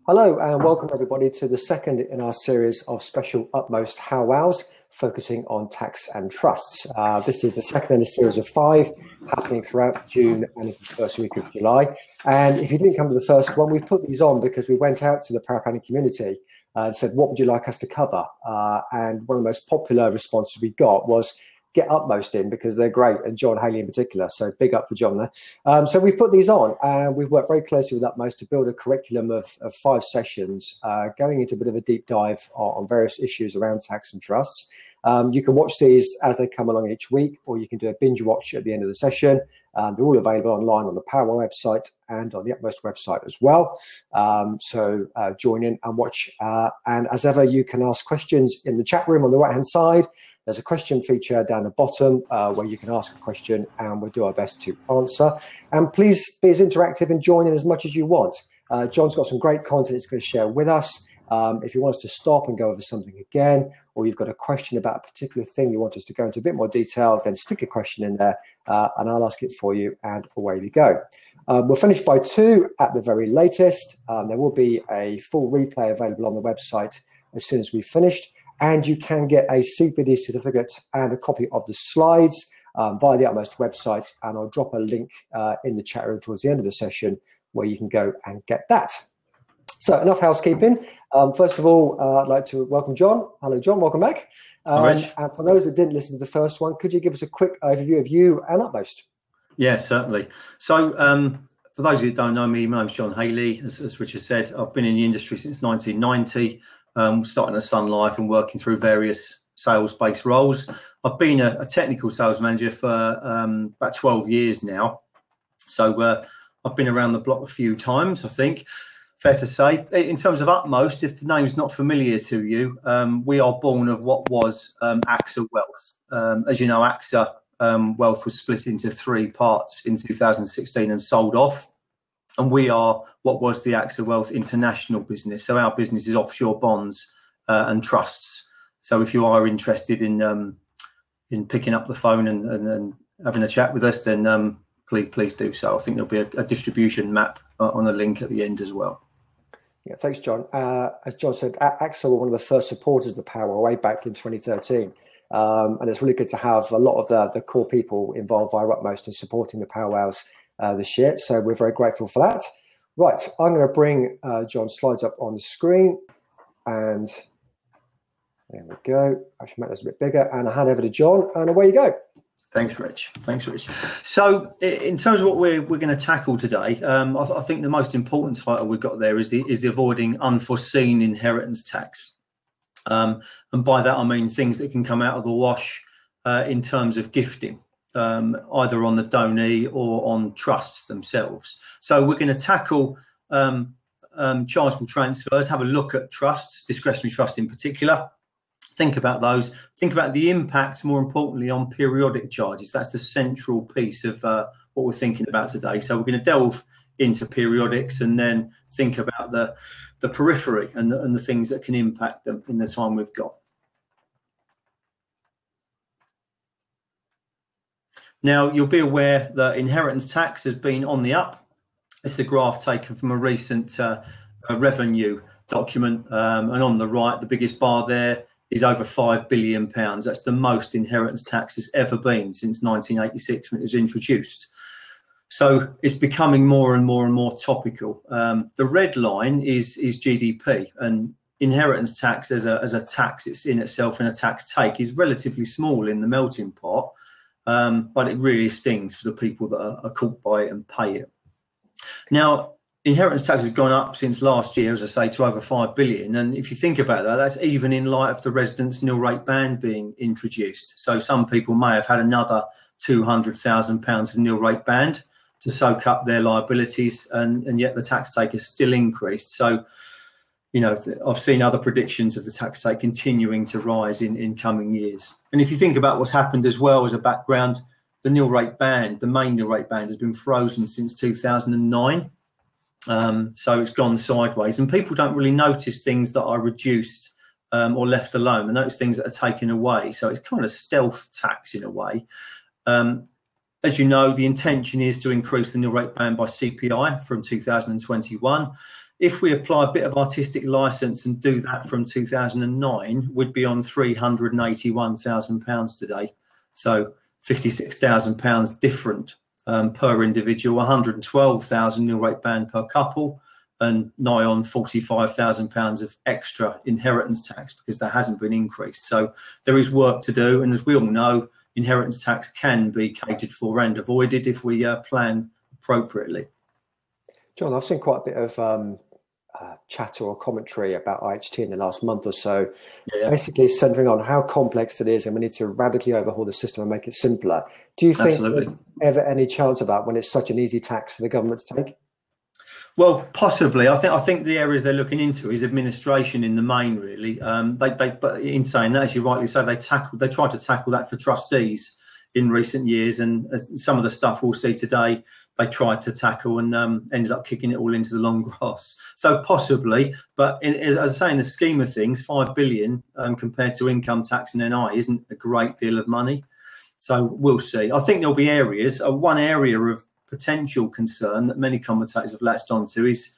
Hello and welcome everybody to the second in our series of special Utmost How Wows, focusing on tax and trusts. This is the second in a series of 5 happening throughout June and into the first week of July. And if you didn't come to the first one, we've put these on because we went out to the power planning community and said, what would you like us to cover? And one of the most popular responses we got was, get Utmost in because they're great, and John Haley in particular. So big up for John there. So we put these on, and we've worked very closely with Utmost to build a curriculum of 5 sessions, going into a bit of a deep dive on various issues around tax and trusts. You can watch these as they come along each week, or you can do a binge watch at the end of the session. They're all available online on the Power website and on the Utmost website as well. So join in and watch. And as ever, you can ask questions in the chat room on the right-hand side. There's a question feature down the bottom where you can ask a question and we'll do our best to answer. And please be as interactive and join in as much as you want. John's got some great content he's going to share with us. If you want us to stop and go over something again, or you've got a question about a particular thing you want us to go into a bit more detail, then stick a question in there and I'll ask it for you, and away we go. We'll finish by 2 at the very latest. There will be a full replay available on the website as soon as we've finished. And you can get a CPD certificate and a copy of the slides via the Utmost website. And I'll drop a link in the chat room towards the end of the session where you can go and get that. So enough housekeeping. First of all, I'd like to welcome John. Hello, John. Welcome back. And for those that didn't listen to the first one, could you give us a quick overview of you and Utmost? Yeah, certainly. So for those of you that don't know me, my name's John Haley. As Richard said, I've been in the industry since 1990. Starting at Sun Life and working through various sales-based roles. I've been a technical sales manager for about 12 years now. So I've been around the block a few times, I think, fair to say. In terms of Utmost, if the name's not familiar to you, we are born of what was AXA Wealth. As you know, AXA Wealth was split into 3 parts in 2016 and sold off. And we are what was the AXA Wealth International business. So our business is offshore bonds and trusts. So if you are interested in picking up the phone and having a chat with us, then please do so. I think there'll be a distribution map on a link at the end as well. Yeah, thanks, John. As John said, AXA were one of the first supporters of the Power way back in 2013. And it's really good to have a lot of the core people involved via Utmost in supporting the Power Wows this year, so we're very grateful for that. Right, I'm going to bring John's slides up on the screen, and there we go. I should make this a bit bigger, and I'll hand over to John, and away you go. Thanks, Rich. So, in terms of what we're going to tackle today, I think the most important title we've got there is the avoiding unforeseen inheritance tax, and by that I mean things that can come out of the wash in terms of gifting. Either on the donee or on trusts themselves. So we're going to tackle chargeable transfers, have a look at trusts, discretionary trusts in particular, think about those, think about the impact, more importantly, on periodic charges. That's the central piece of what we're thinking about today. So we're going to delve into periodics and then think about the periphery and the things that can impact them in the time we've got. Now, you'll be aware that inheritance tax has been on the up. It's a graph taken from a recent revenue document. And on the right, the biggest bar there is over £5 billion. That's the most inheritance tax has ever been since 1986 when it was introduced. So it's becoming more and more and more topical. The red line is GDP, and inheritance tax as a tax it's in itself and a tax take is relatively small in the melting pot. But it really stings for the people that are caught by it and pay it. Now, inheritance tax has gone up since last year, as I say, to over £5 billion. And if you think about that, that's even in light of the residence nil rate ban being introduced. So some people may have had another £200,000 of nil rate ban to soak up their liabilities, and yet the tax take has still increased. So, you know, I've seen other predictions of the tax take continuing to rise in coming years. And if you think about what's happened as well as a background, the nil rate ban, the main nil rate ban, has been frozen since 2009. So it's gone sideways, and people don't really notice things that are reduced or left alone. They notice things that are taken away. So it's kind of stealth tax in a way. As you know, the intention is to increase the nil rate ban by CPI from 2021. if we apply a bit of artistic license and do that from 2009, we'd be on £381,000 today. So £56,000 different per individual, 112,000 nil rate band per couple, and nigh on £45,000 of extra inheritance tax because that hasn't been increased. So there is work to do, and as we all know, inheritance tax can be catered for and avoided if we plan appropriately. John, I've seen quite a bit of chatter or commentary about IHT in the last month or so, basically centering on how complex it is and we need to radically overhaul the system and make it simpler. Do you think there's ever any chance of that when it's such an easy tax for the government to take? Well, possibly. I think the areas they're looking into is administration in the main, really. But in saying that, as you rightly say, they tried to tackle that for trustees in recent years, and some of the stuff we'll see today they tried to tackle and ended up kicking it all into the long grass. So possibly, but as I say, in the scheme of things, 5 billion compared to income tax and NI isn't a great deal of money. So we'll see. I think there'll be areas. One area of potential concern that many commentators have latched onto is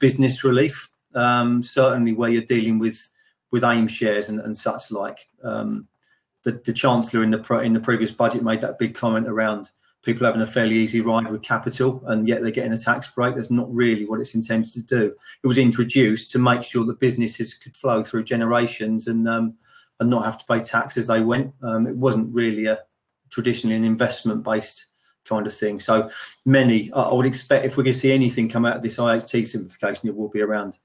business relief. Certainly, where you're dealing with AIM shares and such like. The Chancellor in the previous budget made that big comment around people having a fairly easy ride with capital, and yet they're getting a tax break. That's not really what it's intended to do. It was introduced to make sure that businesses could flow through generations and not have to pay tax as they went. It wasn't really traditionally an investment-based kind of thing. So I would expect if we're going to see anything come out of this IHT simplification, it will be around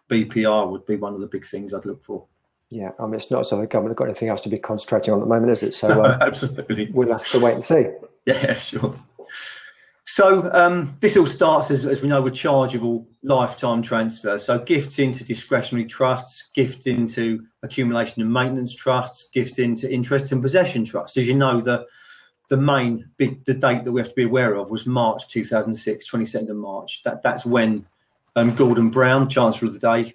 BPR would be one of the big things I'd look for. Yeah, I mean, it's not so the government have got anything else to be concentrating on at the moment, is it? So absolutely, we'll have to wait and see. Yeah, sure. So this all starts, as we know, with chargeable lifetime transfers. So gifts into discretionary trusts, gifts into accumulation and maintenance trusts, gifts into interest and possession trusts. As you know, the date that we have to be aware of was March 2006, 22nd of March. That's when Gordon Brown, Chancellor of the day,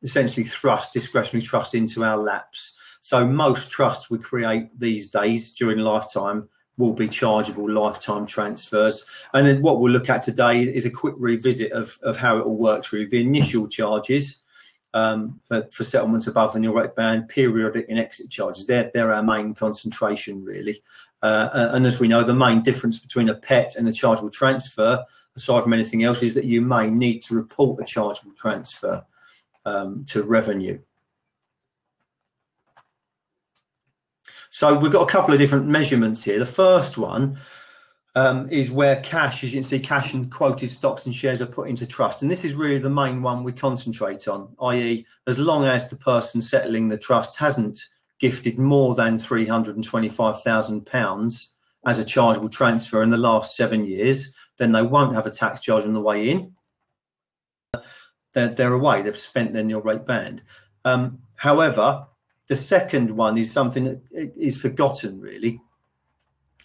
essentially thrust discretionary trusts into our laps. So most trusts we create these days during lifetime will be chargeable lifetime transfers. And then what we'll look at today is a quick revisit of how it all works through the initial charges for settlements above the nil rate band, periodic and exit charges. They're our main concentration, really. And as we know, the main difference between a PET and a chargeable transfer, aside from anything else, is that you may need to report a chargeable transfer to revenue. So we've got a couple of different measurements here. The first one is where cash, as you can see, cash and quoted stocks and shares are put into trust. And this is really the main one we concentrate on, i.e. as long as the person settling the trust hasn't gifted more than £325,000 as a chargeable transfer in the last 7 years, then they won't have a tax charge on the way in. They're away, they've spent their nil rate band. However, the second one is something that is forgotten, really,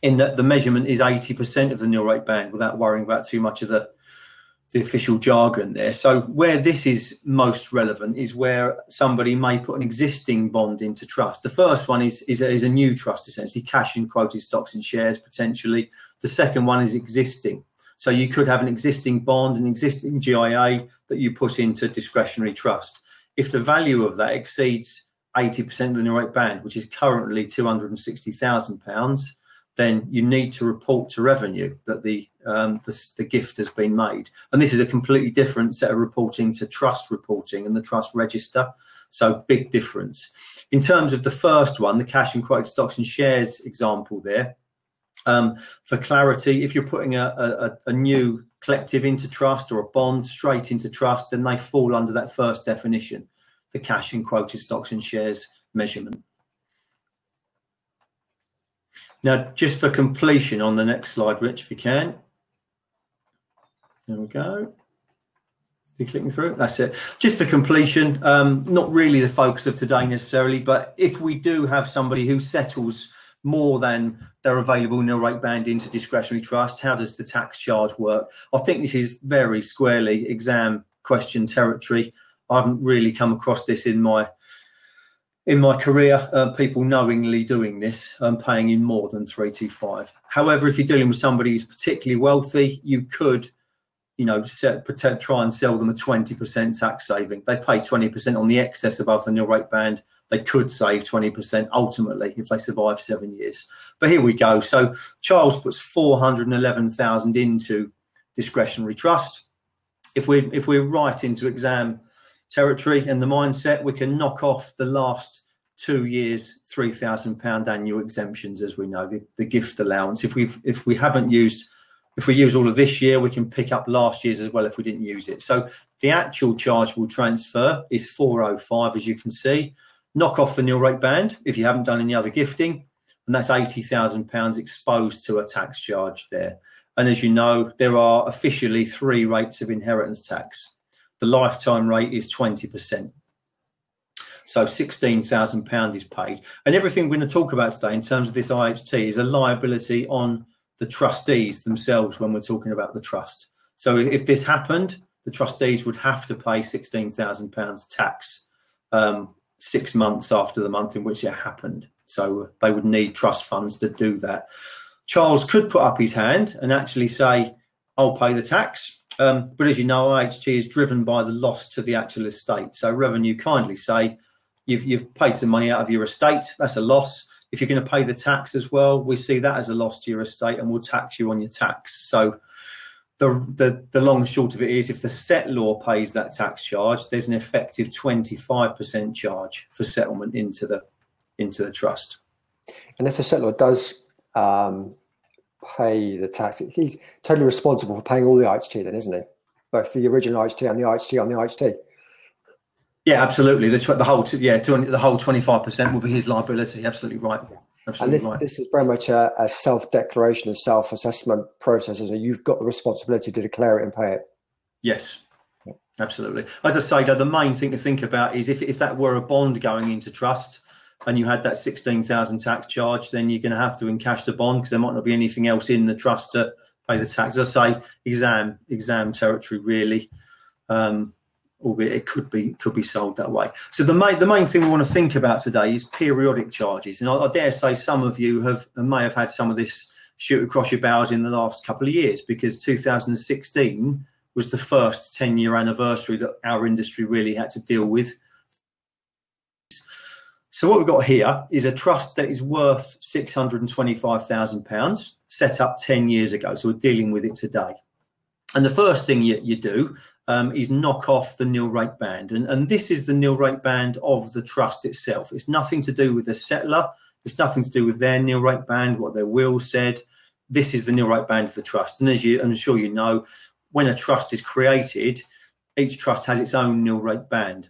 in that the measurement is 80% of the nil rate band without worrying about too much of the official jargon there. So where this is most relevant is where somebody may put an existing bond into trust. The first one is a new trust, essentially, cash and quoted stocks and shares, potentially. The second one is existing. So you could have an existing bond, an existing GIA that you put into discretionary trust. If the value of that exceeds 80% of the nil rate band, which is currently £260,000, then you need to report to revenue that the gift has been made. And this is a completely different set of reporting to trust reporting and the trust register. So big difference. In terms of the first one, the cash and quoted stocks and shares example there, for clarity, if you're putting a new collective into trust or a bond straight into trust, then they fall under that first definition, the cash and quoted stocks and shares measurement. Now, just for completion on the next slide, Rich, if you can. There we go. You clicking through? That's it. Just for completion, not really the focus of today necessarily, but if we do have somebody who settles more than their available nil rate band into discretionary trust, how does the tax charge work? I think this is very squarely exam question territory. I haven't really come across this in my career, people knowingly doing this, paying in more than 325. However, if you're dealing with somebody who's particularly wealthy, you could try and sell them a 20% tax saving. They pay 20% on the excess above the nil rate band. They could save 20% ultimately if they survive 7 years. But here we go. So Charles puts 411,000 into discretionary trust. If we're right into exam territory and the mindset, we can knock off the last 2 years £3,000 annual exemptions, as we know, the gift allowance. If we use all of this year, we can pick up last year's as well if we didn't use it. So the actual chargeable transfer is 405, as you can see. Knock off the nil rate band if you haven't done any other gifting, and that's £80,000 exposed to a tax charge there. And as you know, there are officially 3 rates of inheritance tax. The lifetime rate is 20%. So £16,000 is paid. And everything we're going to talk about today in terms of this IHT is a liability on the trustees themselves when we're talking about the trust. So if this happened, the trustees would have to pay £16,000 tax 6 months after the month in which it happened. So they would need trust funds to do that. Charles could put up his hand and actually say, I'll pay the tax. But as you know, IHT is driven by the loss to the actual estate. So revenue kindly say, you've paid some money out of your estate, that's a loss. If you're going to pay the tax as well, we see that as a loss to your estate and we'll tax you on your tax. So the long and short of it is, if the settlor pays that tax charge, there's an effective 25% charge for settlement into the trust. And if the settlor does pay the tax, he's totally responsible for paying all the IHT then, isn't he? Both the original IHT and the IHT on the IHT. Yeah, absolutely. The whole 25% will be his liability. Absolutely right. Absolutely and right. This is very much a self-declaration and self-assessment process, isn't it? You've got the responsibility to declare it and pay it. Yes, absolutely. As I say, the main thing to think about is if that were a bond going into trust and you had that 16,000 tax charge, then you're going to have to encash the bond because there might not be anything else in the trust to pay the tax. As I say, exam territory really. Albeit it could be sold that way. So the main thing we want to think about today is periodic charges, and I dare say some of you may have had some of this shoot across your bows in the last couple of years, because 2016 was the first 10-year anniversary that our industry really had to deal with. So what we've got here is a trust that is worth £625,000, set up 10 years ago. So we're dealing with it today. And the first thing you do is knock off the nil rate band. And this is the nil rate band of the trust itself. It's nothing to do with the settlor. It's nothing to do with their nil rate band, what their will said. This is the nil rate band of the trust. And as I'm sure you know, when a trust is created, each trust has its own nil rate band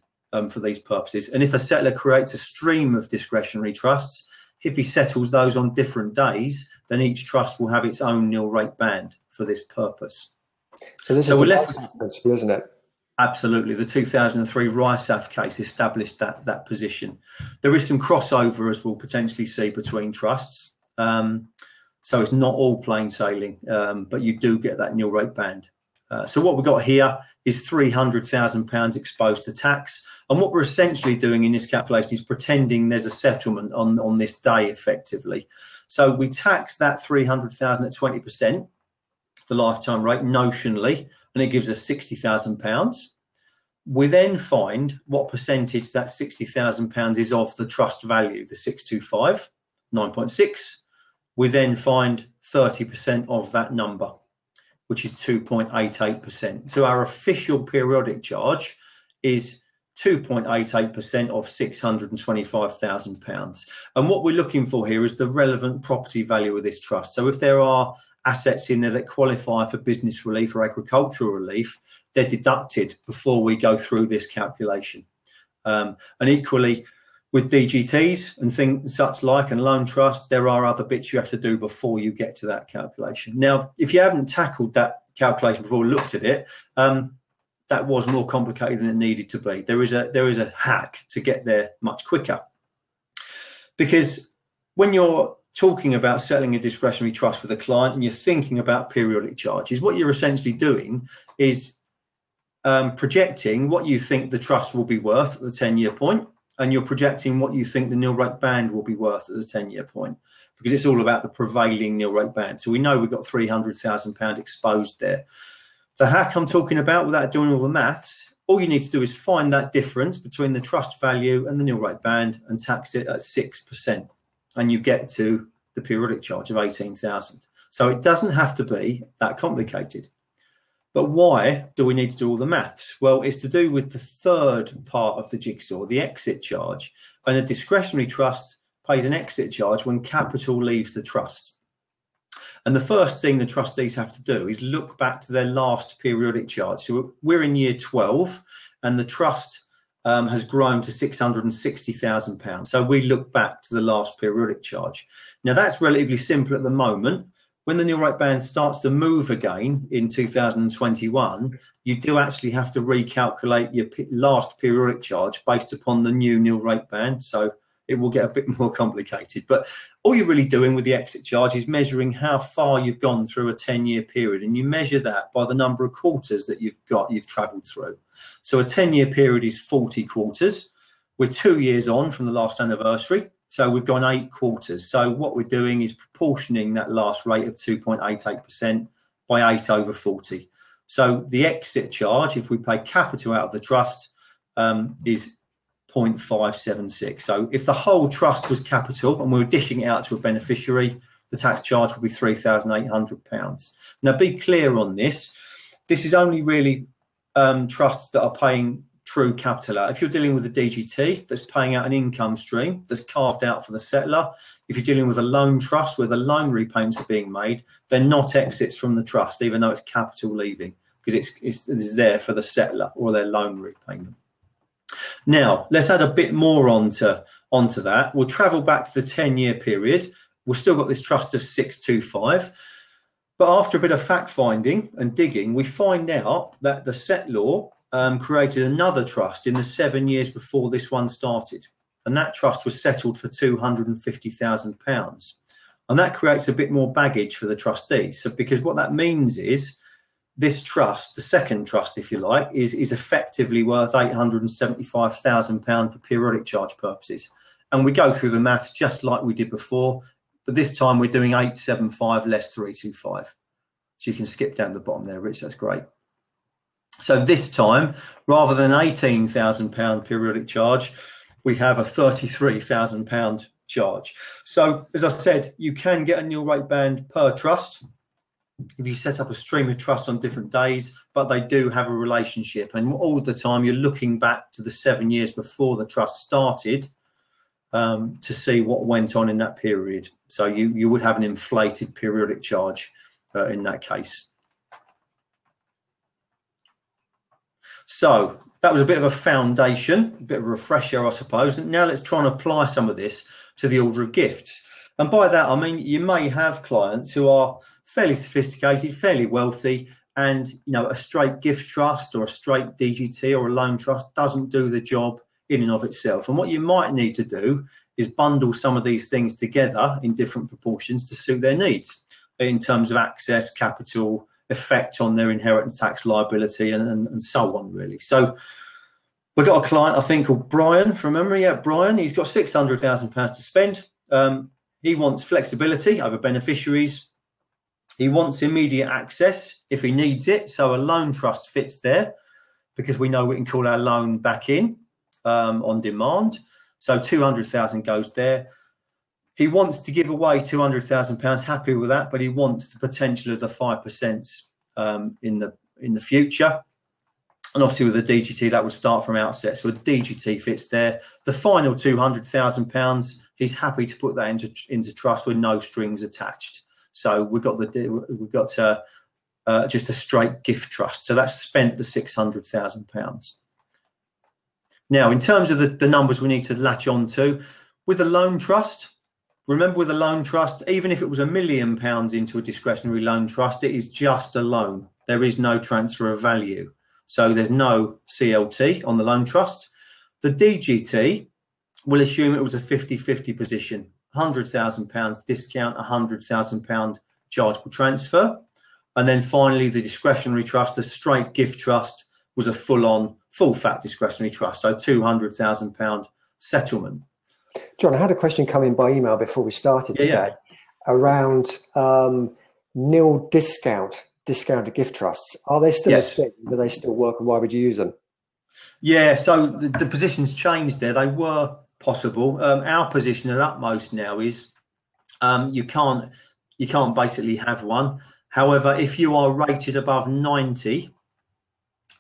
for these purposes. And if a settlor creates a stream of discretionary trusts, if he settles those on different days, then each trust will have its own nil rate band for this purpose. So this is the RISAF principle, isn't it? Absolutely. The 2003 RISAF case established that position. There is some crossover, as we'll potentially see, between trusts. So it's not all plain sailing, but you do get that nil rate band. So what we've got here is £300,000 exposed to tax. And what we're essentially doing in this calculation is pretending there's a settlement on this day, effectively. So we tax that £300,000 at 20%. The lifetime rate notionally, and it gives us £60,000. We then find what percentage that £60,000 is of the trust value, the 625, 9.6. We then find 30% of that number, which is 2.88%. So our official periodic charge is 2.88% of £625,000. And what we're looking for here is the relevant property value of this trust. So if there are assets in there that qualify for business relief or agricultural relief, they're deducted before we go through this calculation. And equally with DGTs and things such like and loan trust, there are other bits you have to do before you get to that calculation. Now, if you haven't tackled that calculation before, looked at it, that was more complicated than it needed to be. There is a hack to get there much quicker, because when you're talking about settling a discretionary trust with a client and you're thinking about periodic charges, what you're essentially doing is projecting what you think the trust will be worth at the 10-year point, and you're projecting what you think the nil rate band will be worth at the 10-year point, because it's all about the prevailing nil rate band. So we know we've got £300,000 exposed there. The hack I'm talking about, without doing all the maths, all you need to do is find that difference between the trust value and the nil rate band and tax it at 6%. And you get to the periodic charge of 18,000. So it doesn't have to be that complicated. But why do we need to do all the maths? Well, it's to do with the third part of the jigsaw, the exit charge. And a discretionary trust pays an exit charge when capital leaves the trust. And the first thing the trustees have to do is look back to their last periodic charge. So we're in year 12 and the trust has grown to £660,000. So we look back to the last periodic charge. Now that's relatively simple at the moment. When the nil rate band starts to move again in 2021, you do actually have to recalculate your last periodic charge based upon the new nil rate band. So it will get a bit more complicated. But all you're really doing with the exit charge is measuring how far you've gone through a 10-year period. And you measure that by the number of quarters that you've travelled through. So a 10-year period is 40 quarters. We're 2 years on from the last anniversary. So we've gone 8 quarters. So what we're doing is proportioning that last rate of 2.88% by 8 over 40. So the exit charge, if we pay capital out of the trust, is 0.576. So if the whole trust was capital and we were dishing it out to a beneficiary, the tax charge would be £3,800. Now be clear on this. This is only really trusts that are paying true capital out. If you're dealing with a DGT that's paying out an income stream that's carved out for the settler, if you're dealing with a loan trust where the loan repayments are being made, they're not exits from the trust, even though it's capital leaving, because it's there for the settler or their loan repayment. Now, let's add a bit more onto that. We'll travel back to the 10-year period. We've still got this trust of 625. But after a bit of fact-finding and digging, we find out that the settlor created another trust in the 7 years before this one started. And that trust was settled for £250,000. And that creates a bit more baggage for the trustees. So because what that means is this trust, the second trust, if you like, is effectively worth £875,000 for periodic charge purposes. And we go through the maths just like we did before, but this time we're doing 875 less 325. So you can skip down the bottom there, Rich, that's great. So this time, rather than £18,000 periodic charge, we have a £33,000 charge. So as I said, you can get a nil rate band per trust if you set up a stream of trusts on different days, but they do have a relationship. And all the time you're looking back to the 7 years before the trust started to see what went on in that period. So you would have an inflated periodic charge in that case. So that was a bit of a foundation, a bit of a refresher, I suppose. And now let's try and apply some of this to the order of gifts. And by that, I mean, you may have clients who are fairly sophisticated, fairly wealthy, and a straight gift trust or a straight DGT or a loan trust doesn't do the job in and of itself. And what you might need to do is bundle some of these things together in different proportions to suit their needs in terms of access, capital, effect on their inheritance tax liability, and so on, really. So we've got a client, I think, called Brian, from memory. Yeah, Brian, he's got £600,000 to spend. He wants flexibility over beneficiaries. He wants immediate access if he needs it. So a loan trust fits there because we know we can call our loan back in on demand. So 200,000 goes there. He wants to give away £200,000, happy with that, but he wants the potential of the 5% in the future. And obviously with a DGT, that would start from outset. So a DGT fits there. The final £200,000, he's happy to put that into trust with no strings attached. So we've got just a straight gift trust. So that's spent the £600,000. Now, in terms of the numbers we need to latch on to, with a loan trust, remember with a loan trust, even if it was £1 million into a discretionary loan trust, it is just a loan. There is no transfer of value. So there's no CLT on the loan trust. The DGT will assume it was a 50-50 position. £100,000 discount, £100,000 chargeable transfer. And then finally, the discretionary trust, the straight gift trust, was a full fat discretionary trust. So £200,000 settlement. John, I had a question come in by email before we started today around nil discount discounted gift trusts. Are they still a thing? Do they still work, and why would you use them? Yeah, so the position's changed there. They were possible. Our position at Utmost now is you can't basically have one. However, if you are rated above 90,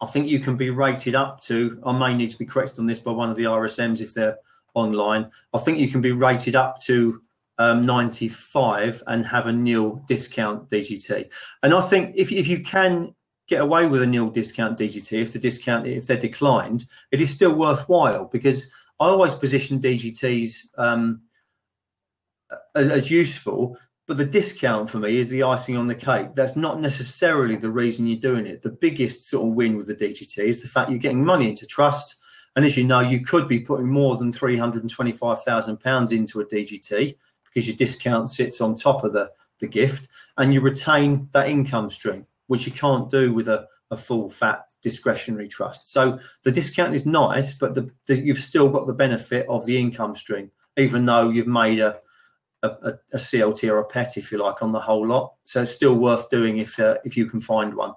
I think you can be rated up to, I may need to be corrected on this by one of the RSMs if they're online. I think you can be rated up to 95 and have a nil discount DGT. And I think if you can get away with a nil discount DGT, if they're declined, it is still worthwhile, because I always position DGTs as useful. But the discount for me is the icing on the cake. That's not necessarily the reason you're doing it. The biggest sort of win with the DGT is the fact you're getting money into trust. And as you know, you could be putting more than £325,000 into a DGT because your discount sits on top of the gift, and you retain that income stream, which you can't do with a full fat discretionary trust. So the discount is nice, but you've still got the benefit of the income stream, even though you've made a CLT or a PET, if you like, on the whole lot. So it's still worth doing if you can find one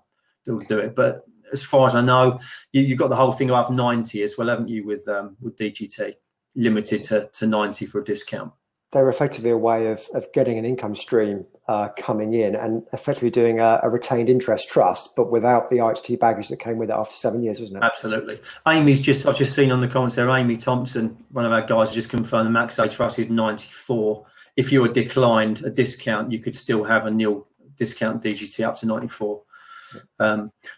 that will do it. But as far as I know, you've got the whole thing above 90 as well, haven't you, with DGT, limited to 90 for a discount. They're effectively a way of getting an income stream coming in, and effectively doing a retained interest trust, but without the IHT baggage that came with it after 7 years, wasn't it? Absolutely. I've just seen on the comments there, Amy Thompson, one of our guys, just confirmed the max age for us is 94. If you were declined a discount, you could still have a nil discount DGT up to 94.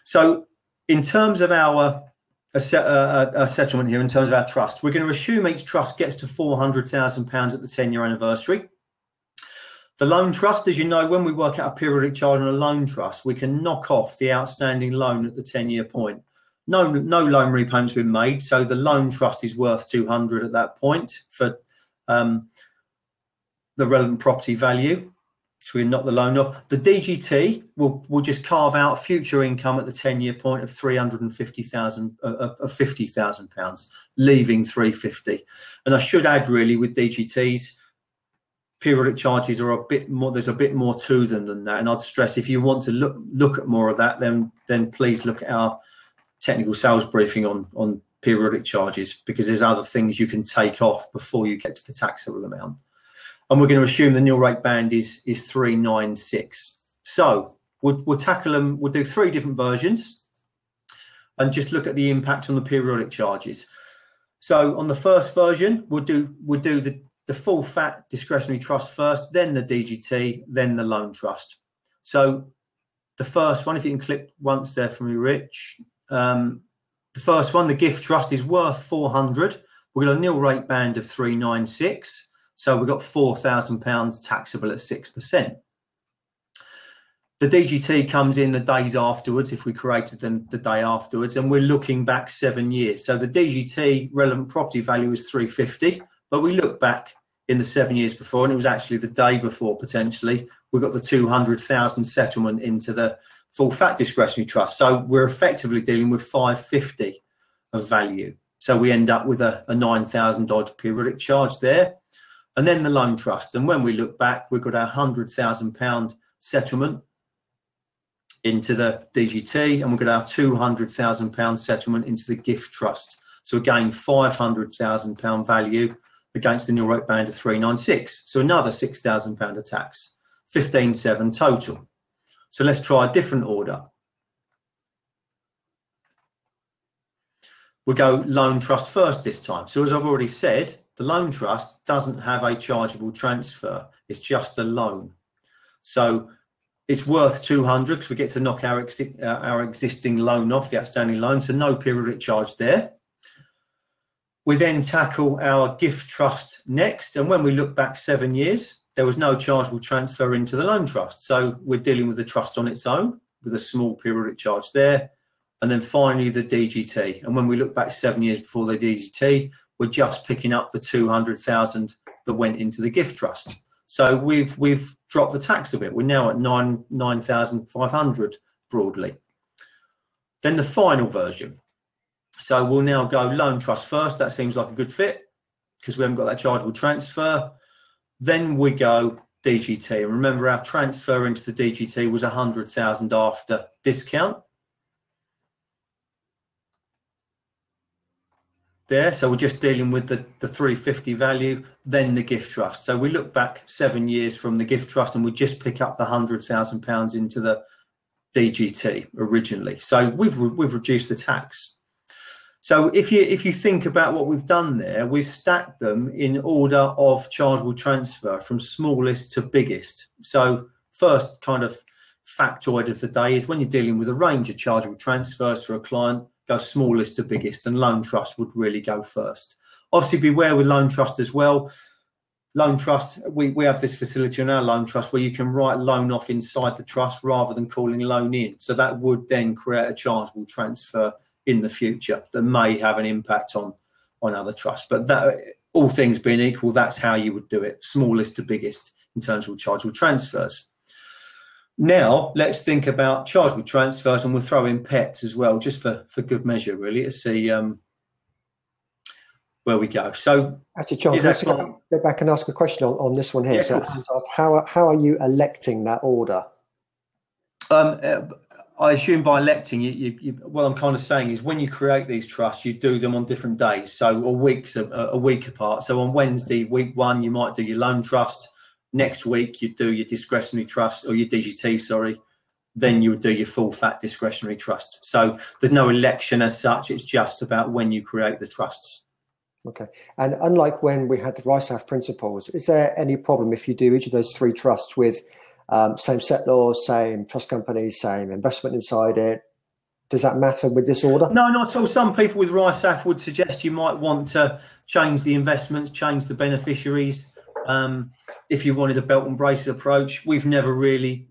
So in terms of our settlement here, in terms of our trust, we're going to assume each trust gets to £400,000 at the 10-year anniversary. The loan trust, as you know, when we work out a periodic charge on a loan trust, we can knock off the outstanding loan at the 10-year point. No loan repayment's been made, so the loan trust is worth 200 at that point for the relevant property value. So we knock the loan off. The DGT will just carve out future income at the 10-year point of £50,000, leaving 350. And I should add, really, with DGTs, periodic charges are a bit more. There's a bit more to them than that. And I'd stress, if you want to look at more of that, then please look at our technical sales briefing on periodic charges, because there's other things you can take off before you get to the taxable amount. And we're going to assume the nil rate band is 396. So we'll tackle them. We'll do 3 different versions and just look at the impact on the periodic charges. So on the first version, we'll do the full fat discretionary trust first, then the DGT, then the loan trust. So the first one, if you can click once there for me, Rich. The first one, the gift trust, is worth 400. We've got a nil rate band of 396. So we've got £4,000 taxable at 6%. The DGT comes in the days afterwards, if we created them the day afterwards, and we're looking back 7 years. So the DGT relevant property value is 350, but we look back in the 7 years before, and it was actually the day before, potentially, we got the 200,000 settlement into the full fat discretionary trust. So we're effectively dealing with 550 of value. So we end up with a $9,000 periodic charge there. And then the loan trust. And when we look back, we've got our £100,000 settlement into the DGT, and we've got our £200,000 settlement into the gift trust. So again, £500,000 value against the nil rate band of 396. So another £6,000 of tax, 15,700 total. So let's try a different order. We'll go loan trust first this time. So as I've already said, the loan trust doesn't have a chargeable transfer. It's just a loan. So it's worth 200 because we get to knock our existing loan off, the outstanding loan. So no periodic charge there. We then tackle our gift trust next. And when we look back 7 years, there was no chargeable transfer into the loan trust. So we're dealing with the trust on its own with a small periodic charge there. And then finally the DGT. And when we look back 7 years before the DGT, we're just picking up the 200,000 that went into the gift trust. So we've dropped the tax a bit. We're now at 9,500 broadly. Then the final version. So we'll now go loan trust first. That seems like a good fit because we haven't got that chargeable transfer. Then we go DGT. And remember, our transfer into the DGT was 100,000 after discount. There, so we're just dealing with the 350 value, then the gift trust. So we look back 7 years from the gift trust, and we just pick up the £100,000 into the DGT originally. So we've reduced the tax. So if you think about what we've done there, we've stacked them in order of chargeable transfer from smallest to biggest. So first kind of factoid of the day is when you're dealing with a range of chargeable transfers for a client, go smallest to biggest, and loan trust would really go first. Obviously, beware with loan trust as well. Loan trust, we have this facility on our loan trust where you can write loan off inside the trust rather than calling loan in. So that would then create a chargeable transfer in the future that may have an impact on other trusts. But that, all things being equal, that's how you would do it, smallest to biggest in terms of chargeable transfers. Now, let's think about chargeable transfers, and we'll throw in pets as well, just for good measure, really, to see where we go. So, actually, John, let's go back and ask a question on this one here. Yeah, so, how are you electing that order? I assume by electing, what I'm kind of saying is when you create these trusts, you do them on different days, so a week apart. So on Wednesday, week 1, you might do your loan trust. Next week, you do your discretionary trust, or your DGT, sorry. Then you would do your full fat discretionary trust. So there's no election as such. It's just about when you create the trusts. Okay. And unlike when we had the RISAF principles, is there any problem if you do each of those 3 trusts with same set laws, same trust company, same investment inside it? Does that matter with this order? No, not at all. Some people with RISAF would suggest you might want to change the investments, change the beneficiaries. If you wanted a belt and braces approach, we've never really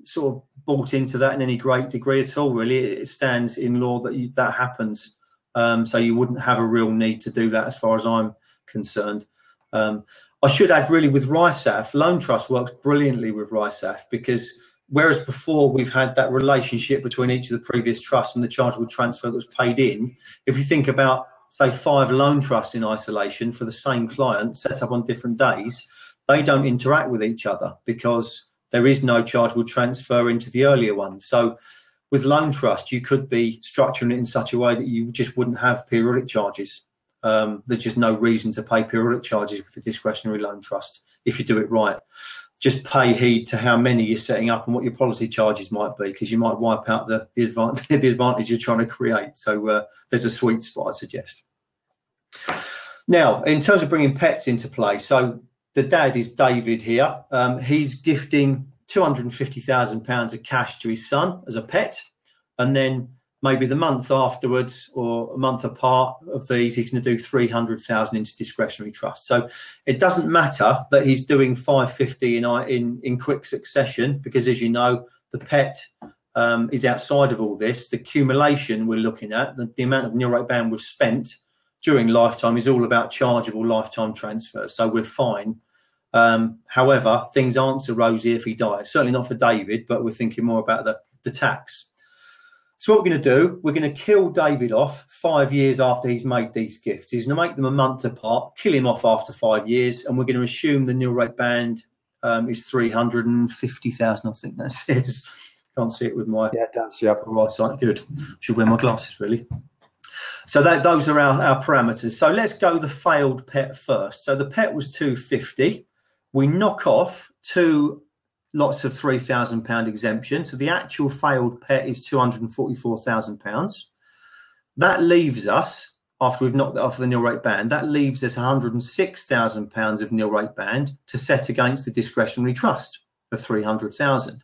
sort of bought into that in any great degree at all, really. It stands in law that that happens. So you wouldn't have a real need to do that as far as I'm concerned. I should add, really, with RISAF, Loan Trust works brilliantly with RISAF, because whereas before we've had that relationship between each of the previous trusts and the chargeable transfer that was paid in, if you think about, say, 5 loan trusts in isolation for the same client set up on different days, they don't interact with each other because there is no chargeable transfer into the earlier one. So with loan trust, you could be structuring it in such a way that you just wouldn't have periodic charges. There's just no reason to pay periodic charges with the discretionary loan trust if you do it right. Just pay heed to how many you're setting up and what your policy charges might be, because you might wipe out the advantage you're trying to create. So there's a sweet spot, I suggest. Now, in terms of bringing pets into play, so the dad is David here. He's gifting £250,000 of cash to his son as a pet, and then maybe the month afterwards or a month apart of these, he's going to do 300,000 into discretionary trust. So it doesn't matter that he's doing 550 in quick succession, because, as you know, the pet is outside of all this. The accumulation we're looking at, the amount of nil rate band we've spent during lifetime is all about chargeable lifetime transfers. So we're fine. However, things aren't so rosy if he dies. Certainly not for David, but we're thinking more about the tax. So what we're going to do, we're going to kill David off 5 years after he's made these gifts. He's going to make them a month apart, kill him off after 5 years, and we're going to assume the nil rate band is 350,000, I think that says. Can't see it with my right side. Good. Should wear my glasses, really. So those are our parameters. So let's go the failed pet first. So the pet was 250. We knock off 2 lots of £3,000 exemption. So the actual failed pet is £244,000. That leaves us, after we've knocked that off the nil rate band, that leaves us £106,000 of nil rate band to set against the discretionary trust of 300,000.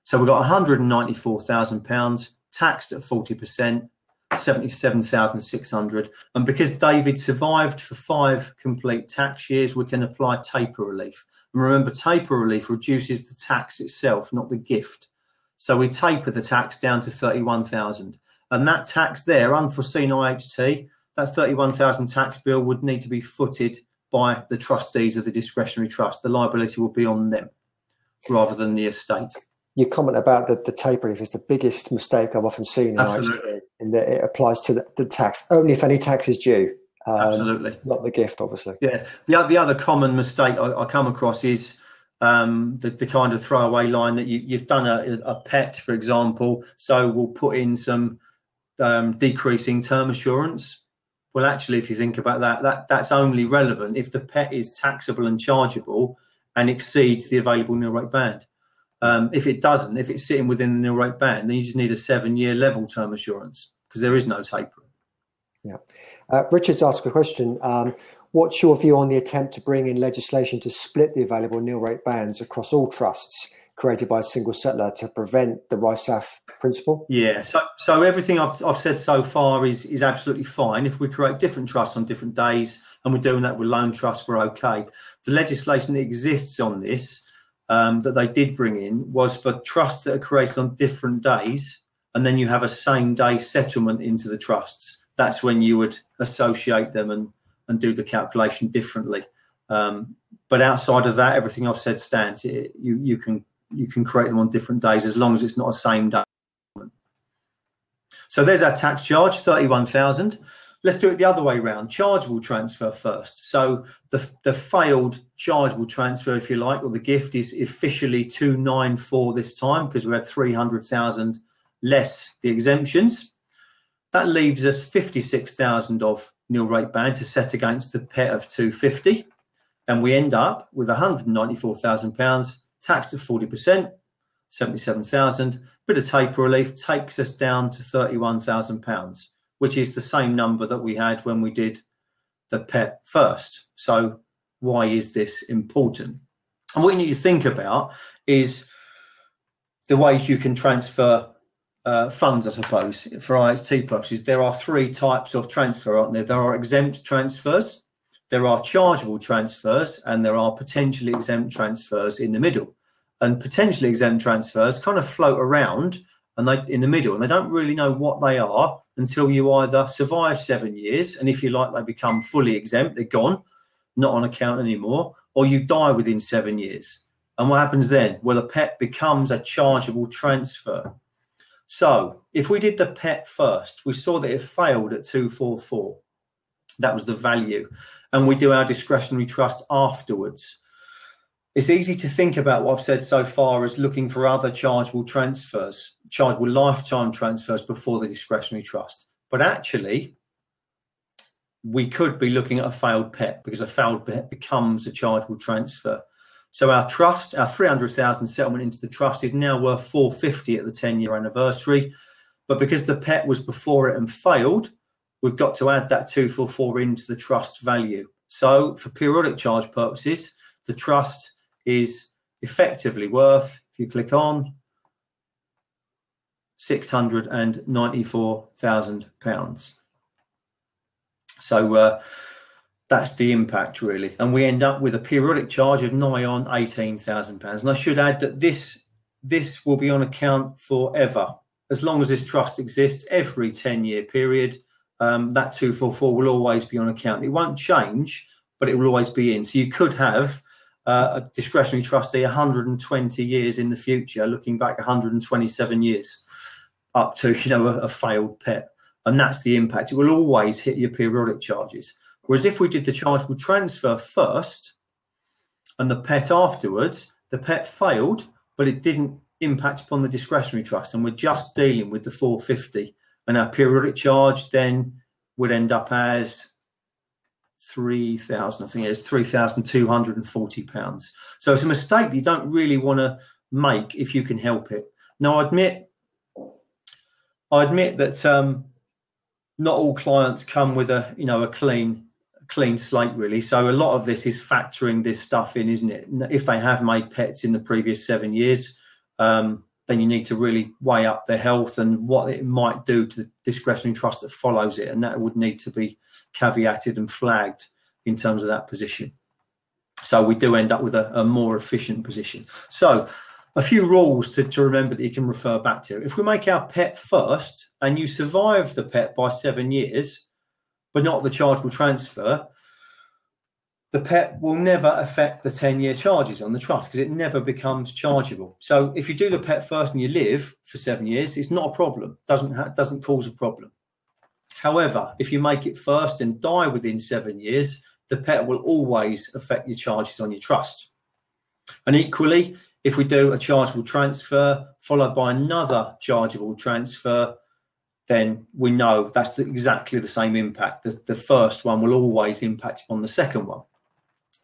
So we've got £194,000 taxed at 40%. 77,600, and because David survived for 5 complete tax years, we can apply taper relief. And remember, taper relief reduces the tax itself, not the gift. So we taper the tax down to 31,000, and that tax there, unforeseen IHT, that 31,000 tax bill would need to be footed by the trustees of the discretionary trust. The liability will be on them rather than the estate. Your comment about the taper relief is the biggest mistake I've often seen in IHT, in that it applies to the tax only if any tax is due. Absolutely. Not the gift, obviously. Yeah. The other common mistake I come across is the kind of throwaway line that you've done a pet, for example, so we'll put in some decreasing term assurance. Well, actually, if you think about that's only relevant if the pet is taxable and chargeable and exceeds the available nil rate band. If it doesn't, if it's sitting within the nil rate band, then you just need a 7-year level term assurance because there is no tapering. Yeah. Richard's asked a question. What's your view on the attempt to bring in legislation to split the available nil rate bands across all trusts created by a single settler to prevent the RISAF principle? Yeah, so everything I've said so far is absolutely fine. If we create different trusts on different days, and we're doing that with loan trusts, we're okay. The legislation that exists on this that they did bring in was for trusts that are created on different days, and then you have a same day settlement into the trusts. That's when you would associate them and do the calculation differently. But outside of that, everything I've said stands. You can create them on different days as long as it's not a same day. So there's our tax charge, 31,000. Let's do it the other way around. Chargeable transfer first. So the failed chargeable transfer, if you like, or the gift is officially 294 this time because we had 300,000 less the exemptions. That leaves us 56,000 of nil rate band to set against the pet of 250, and we end up with £194,000 taxed at 40%, 77,000. Bit of taper relief takes us down to £31,000, which is the same number that we had when we did the pet first. So why is this important? And what you need to think about is the ways you can transfer funds, I suppose, for IHT purposes. There are 3 types of transfer, aren't there? There are exempt transfers, there are chargeable transfers, and there are potentially exempt transfers in the middle. And potentially exempt transfers kind of float around and they in the middle, and they don't really know what they are until you either survive 7 years, and if you like, they become fully exempt, they're gone, not on account anymore, or you die within 7 years. And what happens then? Well, the pet becomes a chargeable transfer. So if we did the pet first, we saw that it failed at 244. That was the value. And we do our discretionary trust afterwards. It's easy to think about what I've said so far as looking for other chargeable transfers, chargeable lifetime transfers before the discretionary trust. But actually, we could be looking at a failed pet because a failed pet becomes a chargeable transfer. So our trust, our 300,000 settlement into the trust is now worth 450 at the 10-year anniversary. But because the pet was before it and failed, we've got to add that 244 into the trust value. So for periodic charge purposes, the trust is effectively worth, if you click on, £694,000. So that's the impact, really. And we end up with a periodic charge of nigh on £18,000. And I should add that this will be on account forever. As long as this trust exists, every 10-year period, that 244 will always be on account. It won't change, but it will always be in. So you could have a discretionary trustee 120 years in the future, looking back 127 years up to, a failed pet. And that's the impact. It will always hit your periodic charges. Whereas if we did the chargeable transfer first and the pet afterwards, the pet failed, but it didn't impact upon the discretionary trust, and we're just dealing with the 450. And our periodic charge then would end up as £3,240. So it's a mistake that you don't really want to make if you can help it. Now, I admit that not all clients come with a clean slate, really. So a lot of this is factoring this stuff in, isn't it? If they have made pets in the previous 7 years, then you need to really weigh up their health and what it might do to the discretionary trust that follows it, and that would need to be caveated and flagged in terms of that position. So we do end up with a more efficient position. So a few rules to remember that you can refer back to. If we make our pet first and you survive the pet by 7 years, but not the chargeable transfer, the pet will never affect the 10-year charges on the trust because it never becomes chargeable. So if you do the pet first and you live for 7 years, it's not a problem. Doesn't cause a problem. However, if you make it first and die within 7 years, the pet will always affect your charges on your trust. And equally, if we do a chargeable transfer followed by another chargeable transfer, then we know that's exactly the same impact. The first one will always impact on the second one.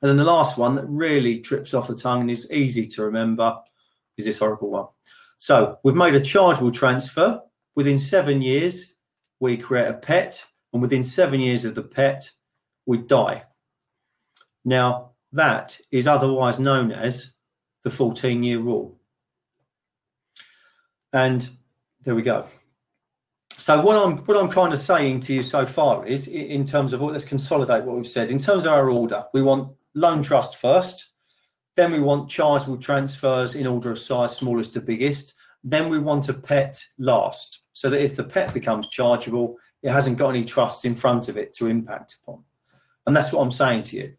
And then the last one that really trips off the tongue and is easy to remember is this horrible one. So we've made a chargeable transfer. Within 7 years, we create a pet, and within 7 years of the pet, we die. Now, that is otherwise known as the 14-year rule. And there we go. So what I'm kind of saying to you so far is, in terms of let's consolidate what we've said. In terms of our order, we want loan trust first, then we want chargeable transfers in order of size, smallest to biggest, then we want a pet last, so that if the pet becomes chargeable, it hasn't got any trusts in front of it to impact upon. And that's what I'm saying to you.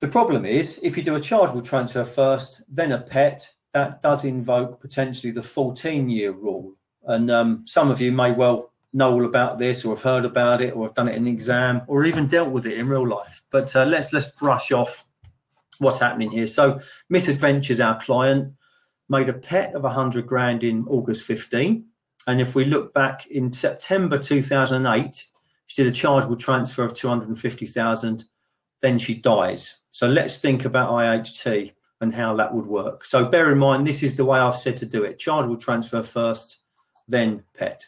The problem is, if you do a chargeable transfer first, then a pet, that does invoke potentially the 14-year rule. And some of you may well know all about this, or have heard about it, or have done it in an exam, or even dealt with it in real life. But let's brush off what's happening here. So Misadventures, our client, made a pet of 100 grand in August 15. And if we look back in September 2008, she did a chargeable transfer of 250,000. Then she dies. So let's think about IHT and how that would work. So bear in mind, this is the way I've said to do it. Chargeable transfer first, then pet.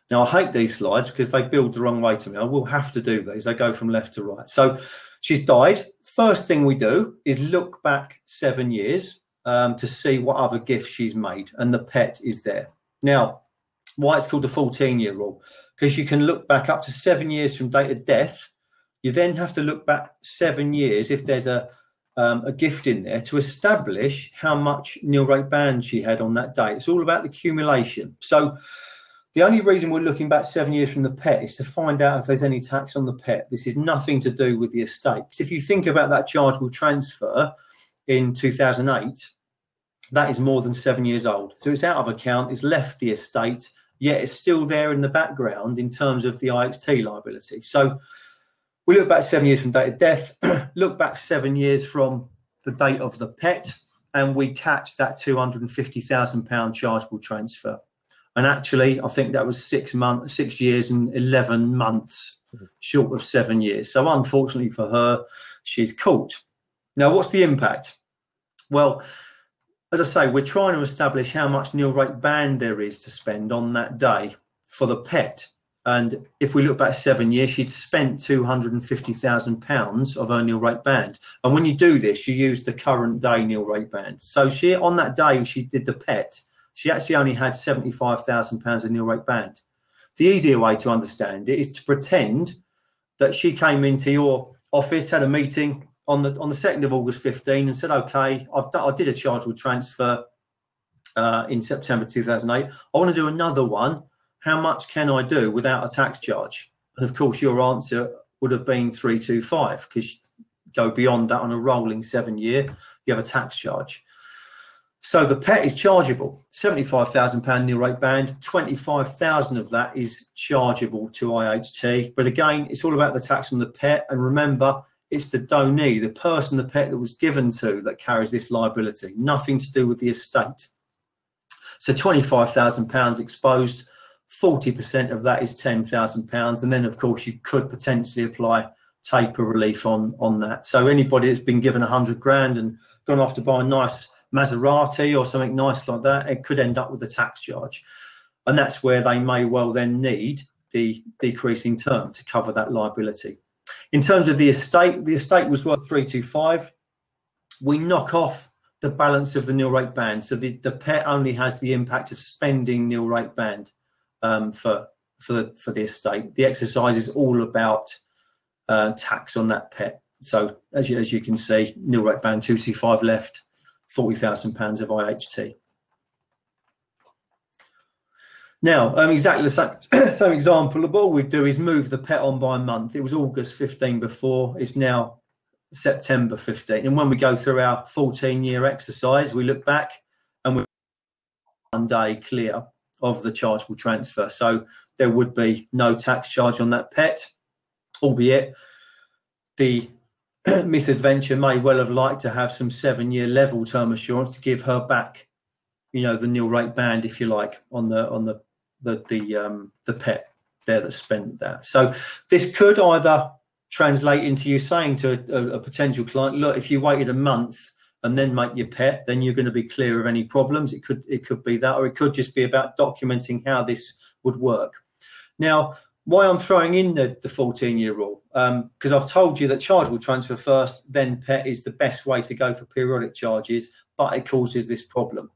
Now, I hate these slides because they build the wrong way to me. I will have to do these. They go from left to right. So she's died. First thing we do is look back 7 years to see what other gifts she's made, and the pet is there. Now, why it's called the 14-year rule? Because you can look back up to 7 years from date of death. You then have to look back 7 years if there's a gift in there to establish how much nil rate band she had on that day. It's all about the accumulation. So the only reason we're looking back 7 years from the pet is to find out if there's any tax on the pet. This is nothing to do with the estate. If you think about that chargeable transfer in 2008, that is more than 7 years old. So it's out of account, it's left the estate, yet it's still there in the background in terms of the IHT liability. So we look back 7 years from date of death, look back 7 years from the date of the pet, and we catch that £250,000 chargeable transfer. And actually, I think that was 6 years and 11 months short of 7 years. So unfortunately for her, she's caught. Now, what's the impact? Well, as I say, we're trying to establish how much nil rate band there is to spend on that day for the pet. And if we look back 7 years, she'd spent £250,000 of her nil rate band. And when you do this, you use the current day nil rate band. So she, on that day she did the pet, she actually only had £75,000 of nil rate band. The easier way to understand it is to pretend that she came into your office, had a meeting on the 2nd of August 15 and said, okay, I did a chargeable transfer in September 2008. I want to do another one. How much can I do without a tax charge? And of course, your answer would have been 325, because you go beyond that on a rolling 7 year, you have a tax charge. So the pet is chargeable, £75,000 nil rate band, 25,000 of that is chargeable to IHT. But again, it's all about the tax on the pet. And remember, it's the donee, the person the pet that was given to, that carries this liability, nothing to do with the estate. So £25,000 exposed, 40% of that is £10,000. And then, of course, you could potentially apply taper relief on that. So anybody that's been given 100 grand and gone off to buy a nice Maserati or something nice like that, it could end up with a tax charge. And that's where they may well then need the decreasing term to cover that liability. In terms of the estate was worth 325. We knock off the balance of the nil rate band. So the pet only has the impact of spending nil rate band for the estate. The exercise is all about tax on that pet. So as you can see, nil rate band 225 left, £40,000 of IHT. Now, exactly the same example. All we do is move the pet on by a month. It was August 15 before, it's now September 15. And when we go through our 14-year exercise, we look back and we're 1 day clear of the chargeable transfer. So there would be no tax charge on that pet, albeit the misadventure may well have liked to have some 7-year level term assurance to give her back, you know, the nil rate band, if you like, on the pet there that spent that. So this could either translate into you saying to a potential client, look, if you waited a month and then make your pet, then you're going to be clear of any problems. It could be that, or it could just be about documenting how this would work. Now, why I'm throwing in the 14-year rule, because I've told you that chargeable transfer first, then pet is the best way to go for periodic charges, but it causes this problem.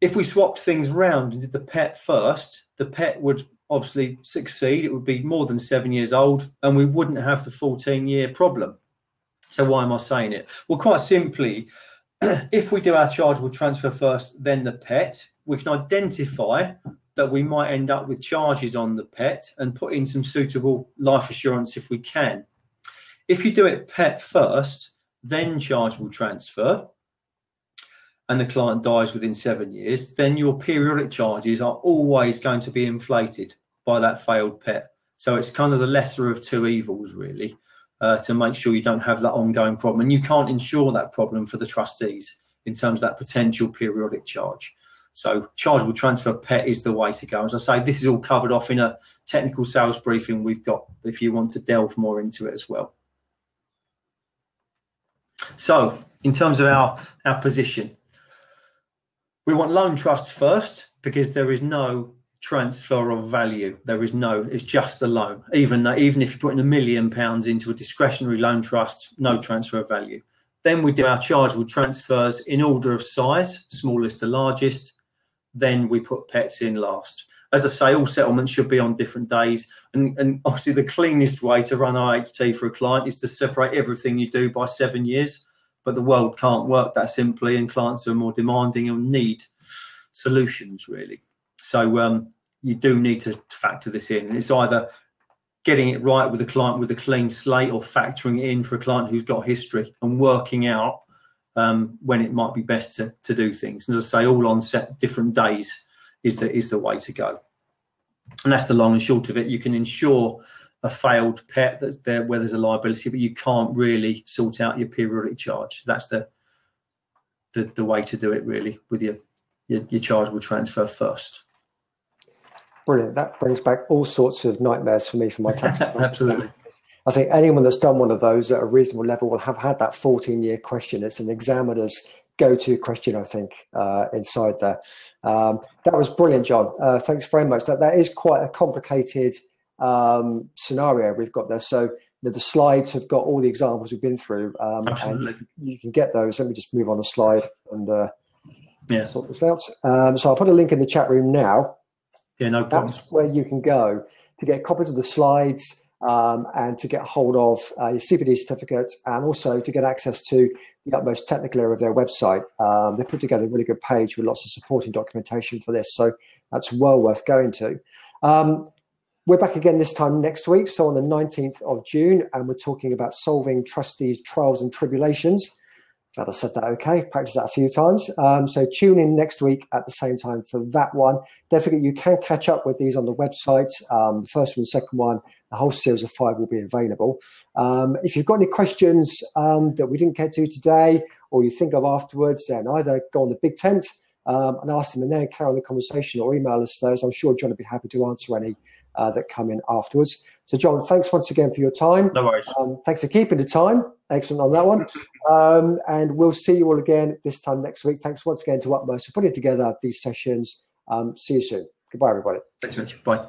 If we swapped things around and did the pet first, the pet would obviously succeed. It would be more than 7 years old, and we wouldn't have the 14-year problem. So why am I saying it? Well, quite simply, if we do our chargeable transfer first, then the pet, we can identify that we might end up with charges on the pet and put in some suitable life assurance if we can. If you do it pet first, then chargeable transfer, and the client dies within 7 years, then your periodic charges are always going to be inflated by that failed pet. So it's kind of the lesser of two evils, really, to make sure you don't have that ongoing problem. And you can't insure that problem for the trustees in terms of that potential periodic charge. So chargeable transfer pet is the way to go. As I say, this is all covered off in a technical sales briefing we've got if you want to delve more into it as well. So in terms of our position, we want loan trusts first because there is no transfer of value. It's just a loan. Even if you're putting £1 million into a discretionary loan trust, no transfer of value. Then we do our chargeable transfers in order of size, smallest to largest. Then we put pets in last. As I say, all settlements should be on different days. And obviously the cleanest way to run IHT for a client is to separate everything you do by 7 years. But the world can't work that simply, and clients are more demanding and need solutions, really. So you do need to factor this in. It's either getting it right with a client with a clean slate, or factoring it in for a client who's got history and working out when it might be best to do things. And as I say, all on set different days is the way to go. And that's the long and short of it. You can insure a failed pet that's there where there's a liability, but you can't really sort out your periodic charge. That's the way to do it, really, with your chargeable transfer first. Brilliant. That brings back all sorts of nightmares for me for my tax. Absolutely. I think anyone that's done one of those at a reasonable level will have had that 14-year question. It's an examiner's go-to question, I think, inside there. That was brilliant, John. Thanks very much. That is quite a complicated scenario we've got there. So the slides have got all the examples we've been through. Absolutely. And you can get those. Let me just move on a slide and sort this out. So I'll put a link in the chat room now. Yeah, no problem. That's where you can go to get copies of the slides and to get hold of your CPD certificate, and also to get access to the utmost technical area of their website. They put together a really good page with lots of supporting documentation for this. So that's well worth going to. We're back again this time next week, so on the 19th of June, and we're talking about solving trustees' trials and tribulations. Glad I said that okay. Practice that a few times. So tune in next week at the same time for that one. Don't forget you can catch up with these on the website. The first one, the second one, the whole series of 5 will be available. If you've got any questions that we didn't get to today, or you think of afterwards, then either go on the Big Tent and ask them, and then carry on the conversation, or email us those. I'm sure John will be happy to answer any that come in afterwards. So John, thanks once again for your time. No worries. Thanks for keeping the time. Excellent on that one. And we'll see you all again this time next week. Thanks once again to Utmost for putting together these sessions. See you soon. Goodbye, everybody. Thanks, Mitch. Bye.